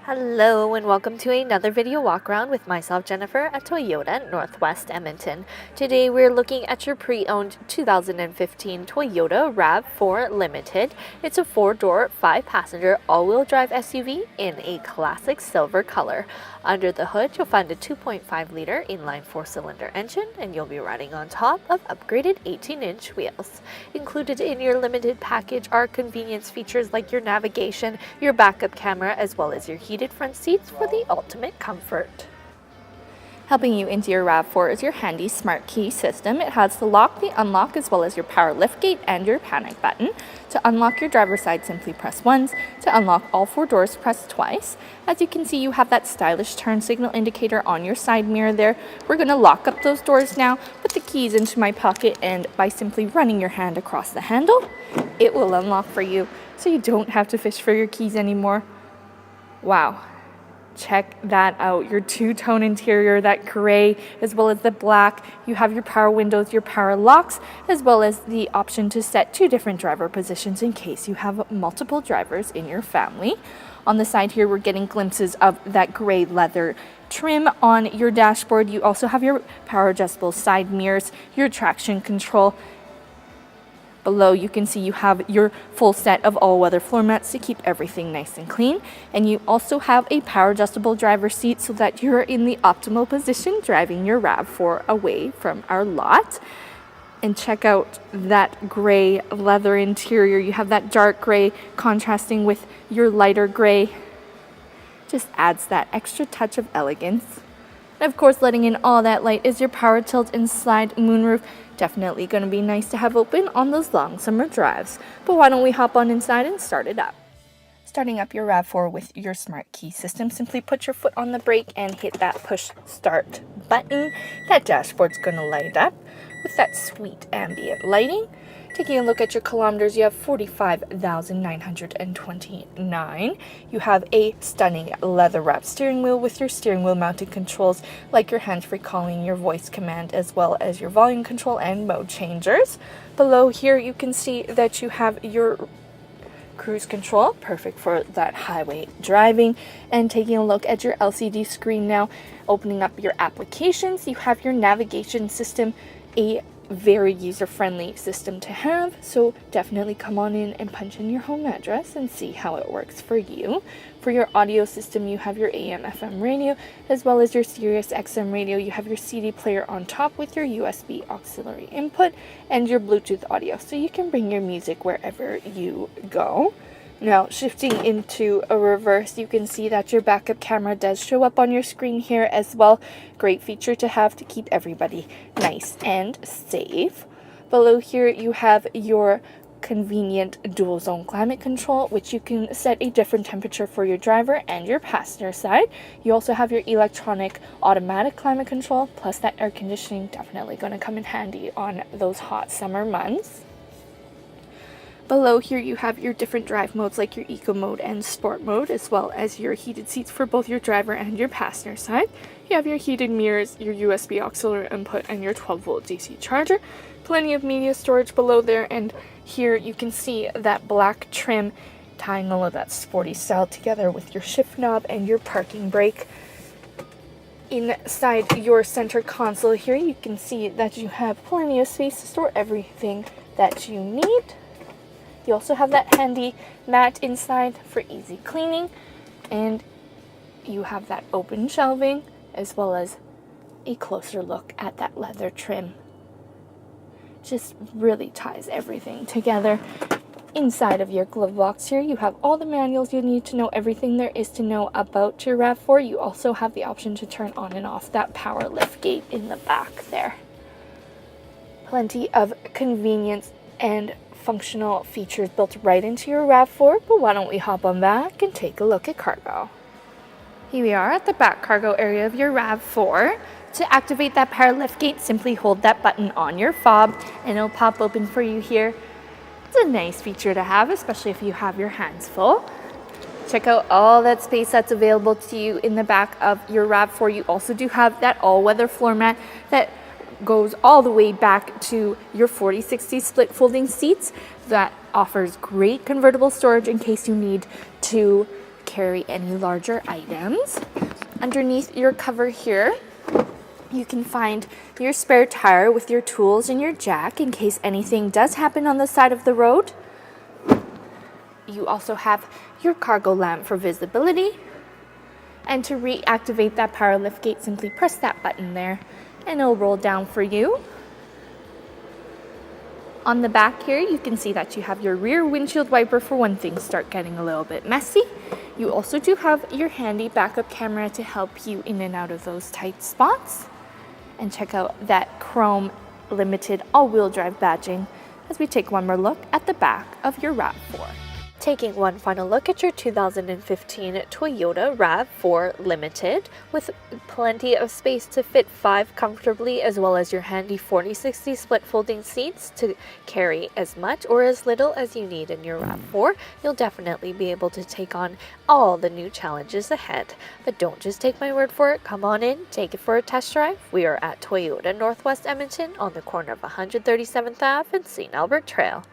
Hello and welcome to another video walk around with myself, Jennifer, at Toyota Northwest Edmonton. Today we're looking at your pre-owned 2015 Toyota RAV4 Limited. It's a 4-door, 5-passenger all-wheel drive SUV in a classic silver color. Under the hood, you'll find a 2.5-liter inline 4-cylinder engine, and you'll be riding on top of upgraded 18-inch wheels. Included in your limited package are convenience features like your navigation, your backup camera, as well as your heated front seats for the ultimate comfort. Helping you into your RAV4 is your handy smart key system. It has the lock, the unlock, as well as your power liftgate and your panic button. To unlock your driver's side, simply press once. To unlock all 4 doors, press twice. As you can see, you have that stylish turn signal indicator on your side mirror there. We're going to lock up those doors now. Put the keys into my pocket, and by simply running your hand across the handle, it will unlock for you, so you don't have to fish for your keys anymore. Wow. Check that out, your two-tone interior, that gray as well as the black. You have your power windows, your power locks, as well as the option to set 2 different driver positions in case you have multiple drivers in your family. On the side here, we're getting glimpses of that gray leather trim on your dashboard. You also have your power adjustable side mirrors, your traction control. Below, you can see you have your full set of all-weather floor mats to keep everything nice and clean. And you also have a power adjustable driver's seat so that you're in the optimal position driving your RAV4 away from our lot. And check out that gray leather interior. You have that dark gray contrasting with your lighter gray. Just adds that extra touch of elegance. And of course, letting in all that light is your power tilt and slide moonroof. Definitely going to be nice to have open on those long summer drives. But why don't we hop on inside and start it up? Starting up your RAV4 with your smart key system, simply put your foot on the brake and hit that push start button. That dashboard's going to light up with that sweet ambient lighting. Taking a look at your kilometers, you have 45,929. You have a stunning leather-wrapped steering wheel with your steering wheel mounted controls like your hands-free calling, your voice command, as well as your volume control and mode changers. Below here, you can see that you have your cruise control, perfect for that highway driving. And taking a look at your LCD screen now, opening up your applications, you have your navigation system, a very user-friendly system to have, so definitely come on in and punch in your home address and see how it works for you. For your audio system, you have your AM/FM radio as well as your Sirius XM radio. You have your CD player on top with your USB auxiliary input and your Bluetooth audio, so you can bring your music wherever you go. Now, shifting into a reverse, you can see that your backup camera does show up on your screen here as well. Great feature to have to keep everybody nice and safe. Below here, you have your convenient dual zone climate control, which you can set a different temperature for your driver and your passenger side. You also have your electronic automatic climate control, plus that air conditioning, definitely going to come in handy on those hot summer months. Below here, you have your different drive modes like your eco mode and sport mode, as well as your heated seats for both your driver and your passenger side. You have your heated mirrors, your USB auxiliary input, and your 12-volt DC charger. Plenty of media storage below there, and here you can see that black trim tying all of that sporty style together with your shift knob and your parking brake. Inside your center console here, you can see that you have plenty of space to store everything that you need. You also have that handy mat inside for easy cleaning, and you have that open shelving as well as a closer look at that leather trim. Just really ties everything together. Inside of your glove box here, you have all the manuals you need to know everything there is to know about your RAV4. You also have the option to turn on and off that power lift gate in the back there. Plenty of convenience and functional features built right into your RAV4, but why don't we hop on back and take a look at cargo. Here we are at the back cargo area of your RAV4. To activate that power liftgate, simply hold that button on your fob and it'll pop open for you here. It's a nice feature to have, especially if you have your hands full. Check out all that space that's available to you in the back of your RAV4. You also do have that all-weather floor mat that goes all the way back to your 40/60 split folding seats that offers great convertible storage in case you need to carry any larger items. Underneath your cover here, you can find your spare tire with your tools and your jack in case anything does happen on the side of the road. You also have your cargo lamp for visibility. And to reactivate that power liftgate, simply press that button there and it'll roll down for you. On the back here, you can see that you have your rear windshield wiper for when things start getting a little bit messy. You also do have your handy backup camera to help you in and out of those tight spots. And check out that chrome limited all-wheel drive badging as we take one more look at the back of your RAV4. Taking one final look at your 2015 Toyota RAV4 Limited, with plenty of space to fit 5 comfortably, as well as your handy 40/60 split folding seats to carry as much or as little as you need in your RAV4. You'll definitely be able to take on all the new challenges ahead. But don't just take my word for it. Come on in, take it for a test drive. We are at Toyota Northwest Edmonton on the corner of 137th Ave and St. Albert Trail.